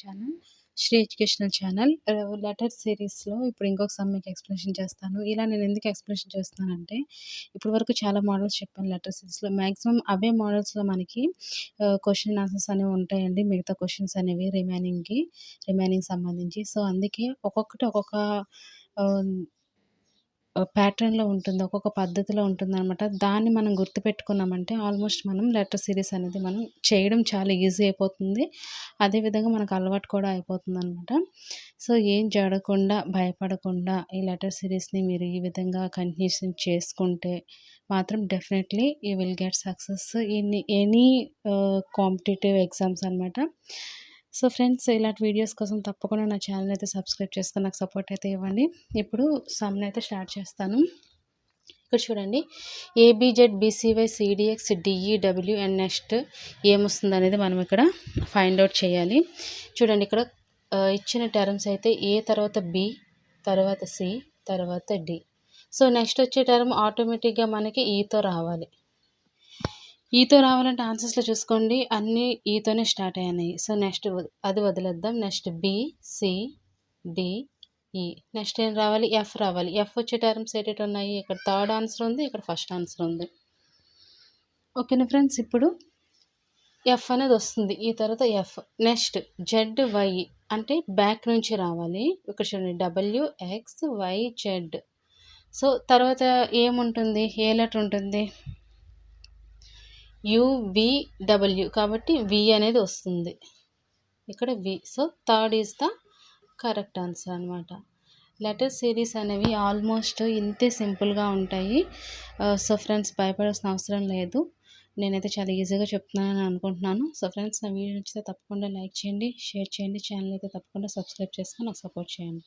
Channel. Sri educational channel. Letter సీరీస్‌లో ఇప్పుడు ఇంకొక సమ్ మీకు ఎక్స్‌ప్లనేషన్ చేస్తాను. ఇలా నేను ఎందుకు ఎక్స్‌ప్లనేషన్ చేస్తున్నానంటే, ఇప్పటి వరకు చాలా మోడల్స్ చెప్పాను లెటర్ సీరీస్‌లో. మాక్సిమం అవే మోడల్స్‌లో మనకి క్వెషన్ ఆన్సర్స్ అనేవి ఉంటాయండి. మిగతా క్వెషన్స్ అనేవి రిమైనింగ్ సంబంధించి. సో, అందుకే ఒక్కొక్కటి ఒక్కొక్క ఆహ్, ప్యాటర్న్‌లో ఉంటుంది. ఒక్కొక్క పద్ధతిలో ఉంటుందనమాట. దాన్ని మనం గుర్తుపెట్టుకున్నామంటే ఆల్మోస్ట్ మనం లెటర్ సీరీస్ అనేది మనం చేయడం చాలా ఈజీ అయిపోతుంది. అదేవిధంగా మనకు అలవాటు కూడా అయిపోతుందనమాట. సో, ఏం జడకుండా, భయపడకుండా ఈ లెటర్ సీరీస్‌ని మీరు ఈ విధంగా కంటిన్యూషన్ చేసుకుంటే మాత్రం definitely you will get success in any competitive exams అనమాట. సో, ఫ్రెండ్స్ ఇలాంటి వీడియోస్ కోసం తప్పకుండా నా ఛానల్ అయితే సబ్స్క్రైబ్ చేసుకొని నాకు సపోర్ట్ అయితే ఇవ్వండి. ఇప్పుడు సమ్‌ని అయితే స్టార్ట్ చేస్తాను. ఇక్కడ చూడండి, ఏబీజెడ్ బీసీవై సీడీఎక్స్ డీఈడబ్ల్యూ అండ్ నెక్స్ట్ ఏమొస్తుందనేది మనం ఇక్కడ ఫైండ్ అవుట్ చేయాలి. చూడండి, ఇక్కడ ఇచ్చిన టర్మ్స్ అయితే ఏ తర్వాత బి, తర్వాత సి, తర్వాత డి. సో, నెక్స్ట్ వచ్చే టర్మ్ ఆటోమేటిక్‌గా మనకి ఈతో రావాలి. ఈతో రావాలంటే ఆన్సర్స్‌లో చూసుకోండి, అన్నీ ఈతోనే స్టార్ట్ అయ్యాయి. సో, నెక్స్ట్ అది వదిలేద్దాం. నెక్స్ట్ బి, సి, డి, ఈ. నెక్స్ట్ ఏం రావాలి? ఎఫ్ రావాలి. ఎఫ్ వచ్చే టర్మ్స్ ఏటేటి ఉన్నాయి? ఇక్కడ థర్డ్ ఆన్సర్ ఉంది, ఇక్కడ ఫస్ట్ ఆన్సర్ ఉంది. ఓకేనా ఫ్రెండ్స్? ఇప్పుడు ఎఫ్ అనేది వస్తుంది. ఈ తర్వాత ఎఫ్. నెక్స్ట్ జెడ్, వై అంటే బ్యాక్ నుంచి రావాలి. ఇక్కడ చూడండి, W, X, Y, Z. So, తర్వాత ఏముంటుంది? ఏ లెటర్ ఉంటుంది? యువిడబ్ల్యూ, కాబట్టి వి అనేది వస్తుంది. ఇక్కడ V. So, third is the correct answer అనమాట. లెటర్ సిరీస్ అనేవి ఆల్మోస్ట్ ఇంతే సింపుల్గా ఉంటాయి. సో, ఫ్రెండ్స్ భయపడాల్సిన అవసరం లేదు. నేనైతే చాలా ఈజీగా చెప్తున్నానని అనుకుంటున్నాను. సో, ఫ్రెండ్స్ నా వీడియో నచ్చితే తప్పకుండా లైక్ చేయండి, షేర్ చేయండి. ఛానల్ అయితే తప్పకుండా సబ్స్క్రైబ్ చేసుకొని నాకు సపోర్ట్ చేయండి.